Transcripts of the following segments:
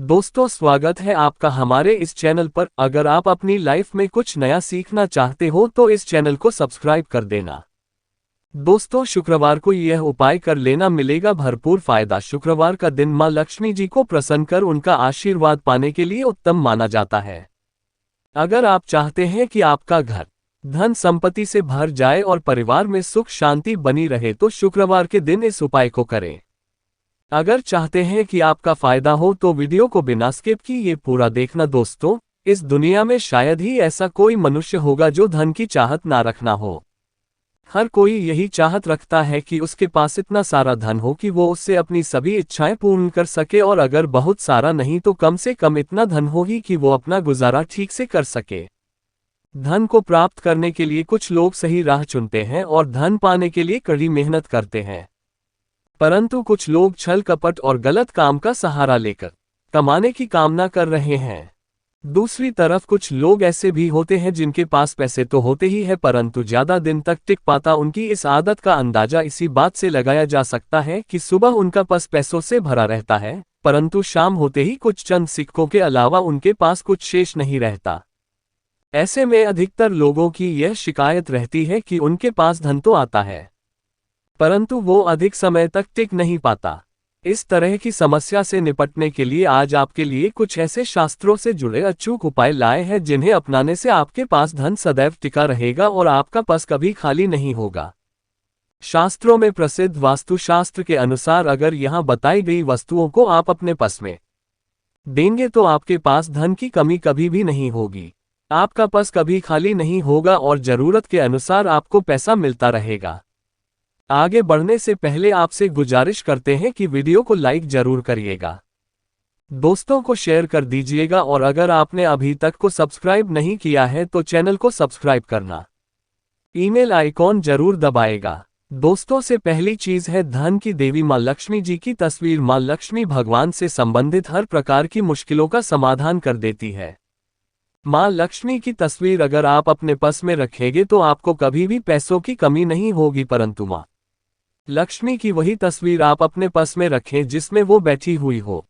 दोस्तों, स्वागत है आपका हमारे इस चैनल पर। अगर आप अपनी लाइफ में कुछ नया सीखना चाहते हो तो इस चैनल को सब्सक्राइब कर देना। दोस्तों, शुक्रवार को यह उपाय कर लेना, मिलेगा भरपूर फायदा। शुक्रवार का दिन मां लक्ष्मी जी को प्रसन्न कर उनका आशीर्वाद पाने के लिए उत्तम माना जाता है। अगर आप चाहते हैं कि आपका घर धन संपत्ति से भर जाए और परिवार में सुख शांति बनी रहे तो शुक्रवार के दिन इस उपाय को करें। अगर चाहते हैं कि आपका फायदा हो तो वीडियो को बिना स्किप किए पूरा देखना। दोस्तों, इस दुनिया में शायद ही ऐसा कोई मनुष्य होगा जो धन की चाहत ना रखना हो। हर कोई यही चाहत रखता है कि उसके पास इतना सारा धन हो कि वो उससे अपनी सभी इच्छाएं पूर्ण कर सके, और अगर बहुत सारा नहीं तो कम से कम इतना धन हो ही कि वो अपना गुजारा ठीक से कर सके। धन को प्राप्त करने के लिए कुछ लोग सही राह चुनते हैं और धन पाने के लिए कड़ी मेहनत करते हैं, परंतु कुछ लोग छल कपट और गलत काम का सहारा लेकर कमाने की कामना कर रहे हैं। दूसरी तरफ कुछ लोग ऐसे भी होते हैं जिनके पास पैसे तो होते ही है परंतु ज्यादा दिन तक टिक पाता। उनकी इस आदत का अंदाजा इसी बात से लगाया जा सकता है कि सुबह उनका पर्स पैसों से भरा रहता है, परंतु शाम होते ही कुछ चंद सिक्कों के अलावा उनके पास कुछ शेष नहीं रहता। ऐसे में अधिकतर लोगों की यह शिकायत रहती है कि उनके पास धन तो आता है परंतु वो अधिक समय तक टिक नहीं पाता। इस तरह की समस्या से निपटने के लिए आज आपके लिए कुछ ऐसे शास्त्रों से जुड़े अचूक उपाय लाए हैं जिन्हें अपनाने से आपके पास धन सदैव टिका रहेगा और आपका पर्स कभी खाली नहीं होगा। शास्त्रों में प्रसिद्ध वास्तुशास्त्र के अनुसार अगर यहाँ बताई गई वस्तुओं को आप अपने पर्स में देंगे तो आपके पास धन की कमी कभी भी नहीं होगी। आपका पर्स कभी खाली नहीं होगा और जरूरत के अनुसार आपको पैसा मिलता रहेगा। आगे बढ़ने से पहले आपसे गुजारिश करते हैं कि वीडियो को लाइक जरूर करिएगा, दोस्तों को शेयर कर दीजिएगा और अगर आपने अभी तक को सब्सक्राइब नहीं किया है तो चैनल को सब्सक्राइब करना, ईमेल आइकॉन जरूर दबाएगा। दोस्तों, से पहली चीज है धन की देवी मां लक्ष्मी जी की तस्वीर। मां लक्ष्मी भगवान से संबंधित हर प्रकार की मुश्किलों का समाधान कर देती है। मां लक्ष्मी की तस्वीर अगर आप अपने पर्स में रखेंगे तो आपको कभी भी पैसों की कमी नहीं होगी, परंतु मां लक्ष्मी की वही तस्वीर आप अपने पर्स में रखें जिसमें वो बैठी हुई हो।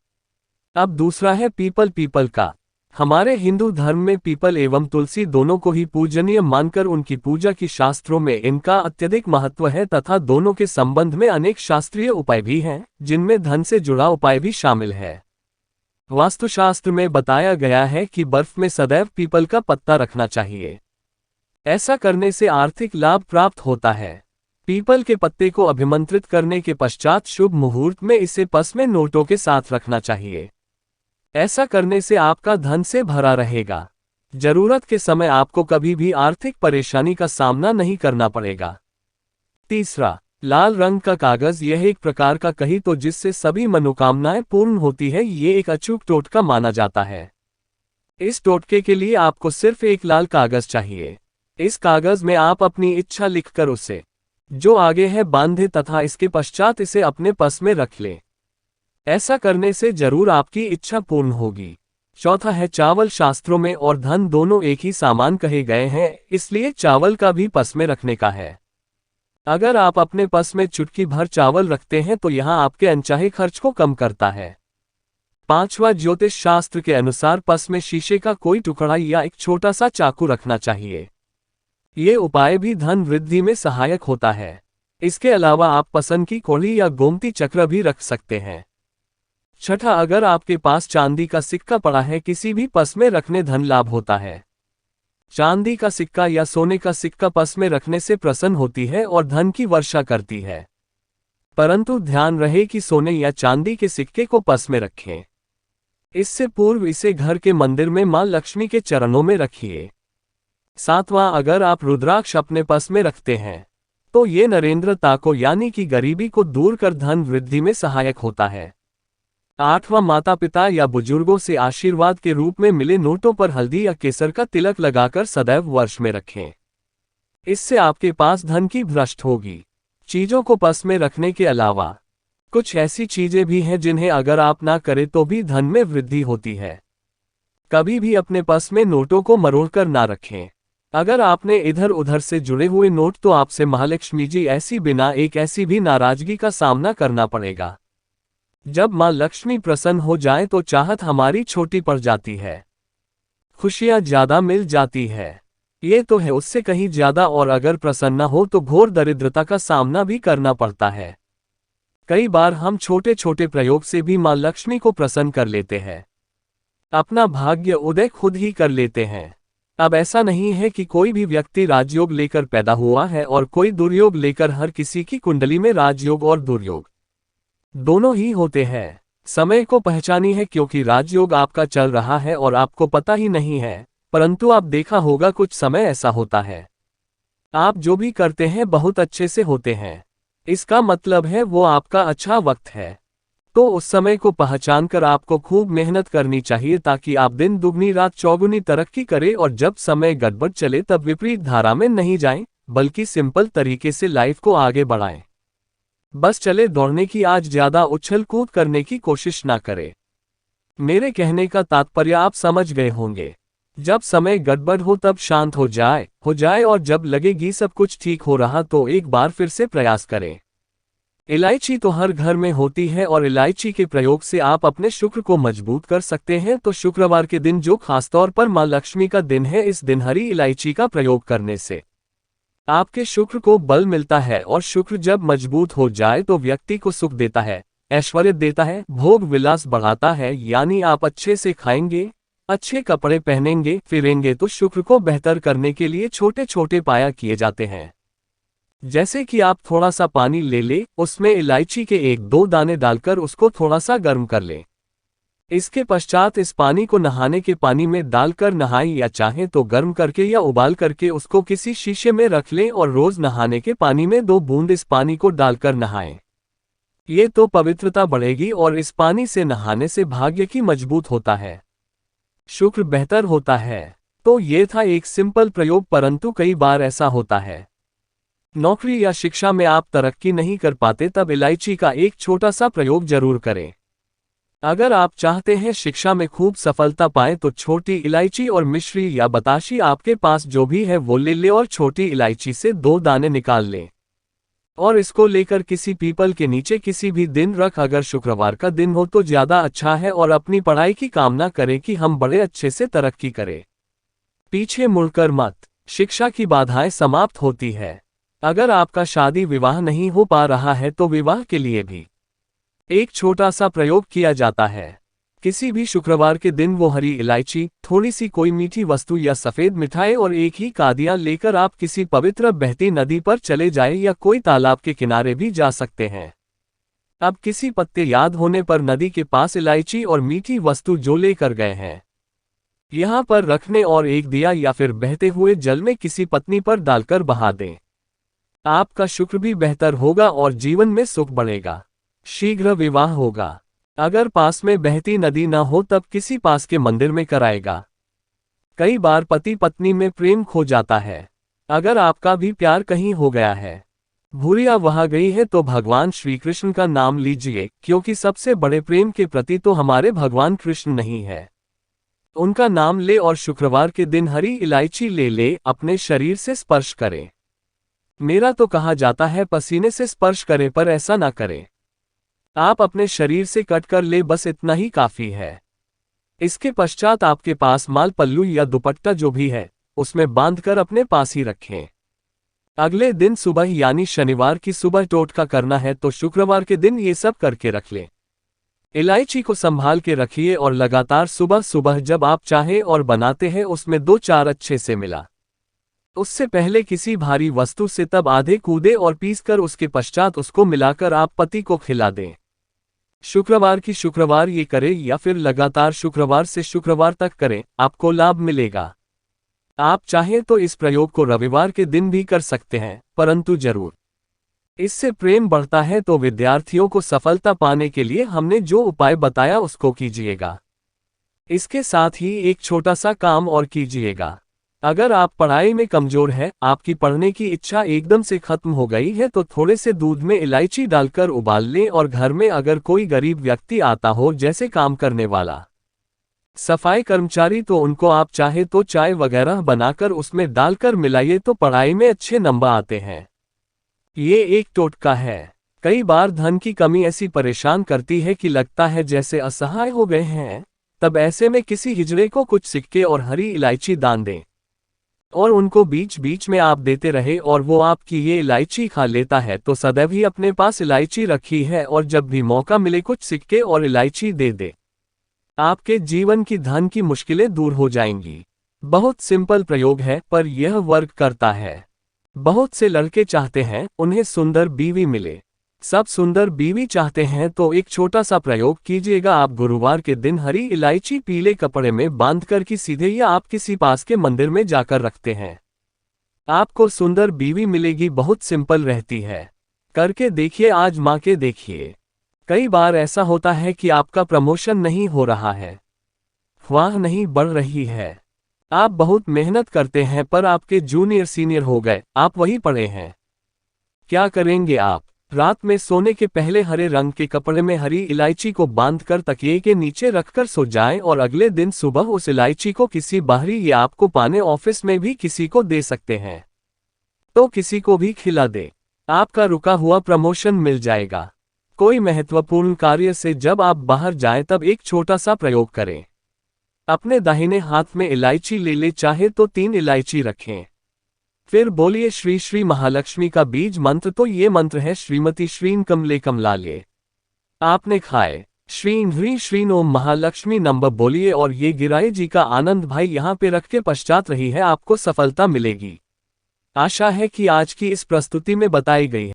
अब दूसरा है पीपल का। हमारे हिंदू धर्म में पीपल एवं तुलसी दोनों को ही पूजनीय मानकर उनकी पूजा की शास्त्रों में इनका अत्यधिक महत्व है तथा दोनों के संबंध में अनेक शास्त्रीय उपाय भी हैं जिनमें धन से जुड़ा उपाय भी शामिल है। वास्तुशास्त्र में बताया गया है कि बर्फ में सदैव पीपल का पत्ता रखना चाहिए। ऐसा करने से आर्थिक लाभ प्राप्त होता है। पीपल के पत्ते को अभिमंत्रित करने के पश्चात शुभ मुहूर्त में इसे पर्स में नोटों के साथ रखना चाहिए। ऐसा करने से आपका धन से भरा रहेगा। जरूरत के समय आपको कभी भी आर्थिक परेशानी का सामना नहीं करना पड़ेगा। तीसरा, लाल रंग का कागज। यह एक प्रकार का कही तो जिससे सभी मनोकामनाएं पूर्ण होती है। ये एक अचूक टोटका माना जाता है। इस टोटके के लिए आपको सिर्फ एक लाल कागज चाहिए। इस कागज में आप अपनी इच्छा लिखकर उसे जो आगे है बांधे तथा इसके पश्चात इसे अपने पर्स में रख ले। ऐसा करने से जरूर आपकी इच्छा पूर्ण होगी। चौथा है चावल। शास्त्रों में और धन दोनों एक ही सामान कहे गए हैं, इसलिए चावल का भी पर्स में रखने का है। अगर आप अपने पर्स में चुटकी भर चावल रखते हैं तो यहां आपके अनचाहे खर्च को कम करता है। पांचवा, ज्योतिष शास्त्र के अनुसार पर्स में शीशे का कोई टुकड़ा या एक छोटा सा चाकू रखना चाहिए। ये उपाय भी धन वृद्धि में सहायक होता है। इसके अलावा आप पसंद की कौड़ी या गोमती चक्र भी रख सकते हैं। छठा, अगर आपके पास चांदी का सिक्का पड़ा है किसी भी पर्स में रखने धन लाभ होता है। चांदी का सिक्का या सोने का सिक्का पर्स में रखने से प्रसन्न होती है और धन की वर्षा करती है, परंतु ध्यान रहे कि सोने या चांदी के सिक्के को पर्स में रखें। इससे पूर्व इसे घर के मंदिर में मां लक्ष्मी के चरणों में रखिए। सातवां, अगर आप रुद्राक्ष अपने पर्स में रखते हैं तो ये नरेंद्रता को यानी कि गरीबी को दूर कर धन वृद्धि में सहायक होता है। आठवां, माता पिता या बुजुर्गों से आशीर्वाद के रूप में मिले नोटों पर हल्दी या केसर का तिलक लगाकर सदैव वर्ष में रखें। इससे आपके पास धन की भ्रष्ट होगी। चीजों को पर्स में रखने के अलावा कुछ ऐसी चीजें भी हैं जिन्हें अगर आप ना करें तो भी धन में वृद्धि होती है। कभी भी अपने पर्स में नोटों को मरोड़कर ना रखें। अगर आपने इधर उधर से जुड़े हुए नोट तो आपसे महालक्ष्मी जी ऐसी भी नाराजगी का सामना करना पड़ेगा। जब माँ लक्ष्मी प्रसन्न हो जाए तो चाहत हमारी छोटी पड़ जाती है, खुशियाँ ज्यादा मिल जाती है। ये तो है उससे कहीं ज्यादा, और अगर प्रसन्न हो तो घोर दरिद्रता का सामना भी करना पड़ता है। कई बार हम छोटे छोटे प्रयोग से भी माँ लक्ष्मी को प्रसन्न कर लेते हैं, अपना भाग्य उदय खुद ही कर लेते हैं। अब ऐसा नहीं है कि कोई भी व्यक्ति राजयोग लेकर पैदा हुआ है और कोई दुर्योग लेकर। हर किसी की कुंडली में राजयोग और दुर्योग दोनों ही होते हैं। समय को पहचानी है, क्योंकि राजयोग आपका चल रहा है और आपको पता ही नहीं है। परंतु आप देखा होगा कुछ समय ऐसा होता है, आप जो भी करते हैं बहुत अच्छे से होते हैं। इसका मतलब है वो आपका अच्छा वक्त है। तो उस समय को पहचानकर आपको खूब मेहनत करनी चाहिए, ताकि आप दिन दुगनी रात चौगुनी तरक्की करें, और जब समय गड़बड़ चले तब विपरीत धारा में नहीं जाएं, बल्कि सिंपल तरीके से लाइफ को आगे बढ़ाएं। बस चले दौड़ने की, आज ज्यादा उछल कूद करने की कोशिश ना करें। मेरे कहने का तात्पर्य आप समझ गए होंगे। जब समय गड़बड़ हो तब शांत हो जाए, और जब लगेगी सब कुछ ठीक हो रहा तो एक बार फिर से प्रयास करें। इलायची तो हर घर में होती है, और इलायची के प्रयोग से आप अपने शुक्र को मजबूत कर सकते हैं। तो शुक्रवार के दिन, जो खासतौर पर माँ लक्ष्मी का दिन है, इस दिन हरी इलायची का प्रयोग करने से आपके शुक्र को बल मिलता है, और शुक्र जब मजबूत हो जाए तो व्यक्ति को सुख देता है, ऐश्वर्य देता है, भोग विलास बढ़ाता है। यानी आप अच्छे से खाएंगे, अच्छे कपड़े पहनेंगे, फिरेंगे। तो शुक्र को बेहतर करने के लिए छोटे छोटे उपाय किए जाते हैं। जैसे कि आप थोड़ा सा पानी ले उसमें इलायची के 1-2 दाने डालकर उसको थोड़ा सा गर्म कर लें। इसके पश्चात इस पानी को नहाने के पानी में डालकर नहाएं, या चाहें तो गर्म करके या उबाल करके उसको किसी शीशे में रख लें, और रोज नहाने के पानी में 2 बूंद इस पानी को डालकर नहाएं। ये तो पवित्रता बढ़ेगी, और इस पानी से नहाने से भाग्य की मजबूत होता है, शुक्र बेहतर होता है। तो ये था एक सिंपल प्रयोग, परंतु कई बार ऐसा होता है नौकरी या शिक्षा में आप तरक्की नहीं कर पाते, तब इलायची का एक छोटा सा प्रयोग जरूर करें। अगर आप चाहते हैं शिक्षा में खूब सफलता पाएं तो छोटी इलायची और मिश्री या बताशी आपके पास जो भी है वो ले और छोटी इलायची से 2 दाने निकाल लें, और इसको लेकर किसी पीपल के नीचे किसी भी दिन रख। अगर शुक्रवार का दिन हो तो ज्यादा अच्छा है, और अपनी पढ़ाई की कामना करें कि हम बड़े अच्छे से तरक्की करें। पीछे मुड़कर मत, शिक्षा की बाधाएं समाप्त होती है। अगर आपका शादी विवाह नहीं हो पा रहा है तो विवाह के लिए भी एक छोटा सा प्रयोग किया जाता है। किसी भी शुक्रवार के दिन वो हरी इलायची, थोड़ी सी कोई मीठी वस्तु या सफेद मिठाई और एक ही कादिया लेकर आप किसी पवित्र बहती नदी पर चले जाएं, या कोई तालाब के किनारे भी जा सकते हैं। अब किसी पत्ते याद होने पर नदी के पास इलायची और मीठी वस्तु जो लेकर गए हैं यहाँ पर रखने, और एक दिया या फिर बहते हुए जल में किसी पत्नी पर डालकर बहा दें। आपका शुक्र भी बेहतर होगा और जीवन में सुख बढ़ेगा, शीघ्र विवाह होगा। अगर पास में बहती नदी न हो तब किसी पास के मंदिर में कराएगा। कई बार पति पत्नी में प्रेम खो जाता है। अगर आपका भी प्यार कहीं हो गया है, भूरिया वहां गई है, तो भगवान श्री कृष्ण का नाम लीजिए, क्योंकि सबसे बड़े प्रेम के प्रति तो हमारे भगवान कृष्ण नहीं है। उनका नाम ले और शुक्रवार के दिन हरी इलायची ले अपने शरीर से स्पर्श करें। मेरा तो कहा जाता है पसीने से स्पर्श करें, पर ऐसा ना करें। आप अपने शरीर से कट कर ले, बस इतना ही काफी है। इसके पश्चात आपके पास माल पल्लू या दुपट्टा जो भी है उसमें बांधकर अपने पास ही रखें। अगले दिन सुबह यानी शनिवार की सुबह टोटका करना है, तो शुक्रवार के दिन ये सब करके रख लें। इलायची को संभाल के रखिए, और लगातार सुबह सुबह जब आप चाहें और बनाते हैं उसमें 2-4 अच्छे से मिला। उससे पहले किसी भारी वस्तु से तब आधे कूदे और पीसकर उसके पश्चात उसको मिलाकर आप पति को खिला दें। शुक्रवार की शुक्रवार ये करें, या फिर लगातार शुक्रवार से शुक्रवार तक करें, आपको लाभ मिलेगा। आप चाहें तो इस प्रयोग को रविवार के दिन भी कर सकते हैं, परंतु जरूर इससे प्रेम बढ़ता है। तो विद्यार्थियों को सफलता पाने के लिए हमने जो उपाय बताया उसको कीजिएगा। इसके साथ ही एक छोटा सा काम और कीजिएगा। अगर आप पढ़ाई में कमजोर हैं, आपकी पढ़ने की इच्छा एकदम से खत्म हो गई है, तो थोड़े से दूध में इलायची डालकर उबाल लें, और घर में अगर कोई गरीब व्यक्ति आता हो, जैसे काम करने वाला, सफाई कर्मचारी, तो उनको आप चाहे तो चाय वगैरह बनाकर उसमें डालकर मिलाइए, तो पढ़ाई में अच्छे नंबर आते हैं। ये एक टोटका है। कई बार धन की कमी ऐसी परेशान करती है कि लगता है जैसे असहाय हो गए हैं। तब ऐसे में किसी हिजड़े को कुछ सिक्के और हरी इलायची दान दें और उनको बीच बीच में आप देते रहे और वो आपकी ये इलायची खा लेता है तो सदैव ही अपने पास इलायची रखी है और जब भी मौका मिले कुछ सिक्के और इलायची दे दे। आपके जीवन की धन की मुश्किलें दूर हो जाएंगी। बहुत सिंपल प्रयोग है पर यह वर्क करता है। बहुत से लड़के चाहते हैं उन्हें सुंदर बीवी मिले। सब सुंदर बीवी चाहते हैं तो एक छोटा सा प्रयोग कीजिएगा। आप गुरुवार के दिन हरी इलायची पीले कपड़े में बांधकर की सीधे या आप किसी पास के मंदिर में जाकर रखते हैं, आपको सुंदर बीवी मिलेगी। बहुत सिंपल रहती है, करके देखिए, आजमा के देखिए। कई बार ऐसा होता है कि आपका प्रमोशन नहीं हो रहा है, वाह नहीं बढ़ रही है। आप बहुत मेहनत करते हैं पर आपके जूनियर सीनियर हो गए, आप वही पड़े हैं। क्या करेंगे आप? रात में सोने के पहले हरे रंग के कपड़े में हरी इलायची को बांधकर तकिए के नीचे रखकर सो जाएं और अगले दिन सुबह उस इलायची को किसी बाहरी या आपको पाने ऑफिस में भी किसी को दे सकते हैं, तो किसी को भी खिला दे। आपका रुका हुआ प्रमोशन मिल जाएगा। कोई महत्वपूर्ण कार्य से जब आप बाहर जाएं तब एक छोटा सा प्रयोग करें। अपने दाहिने हाथ में इलायची ले ले, चाहे तो 3 इलायची रखें। फिर बोलिए श्री श्री महालक्ष्मी का बीज मंत्र। तो ये मंत्र है श्रीमती श्रीन कमले कमलाले। आपने खाए श्रीन ह्री श्रीन ओम महालक्ष्मी नंबर बोलिए और ये गिराए जी का आनंद भाई यहाँ पे रख के पश्चात रही है, आपको सफलता मिलेगी। आशा है कि आज की इस प्रस्तुति में बताई गई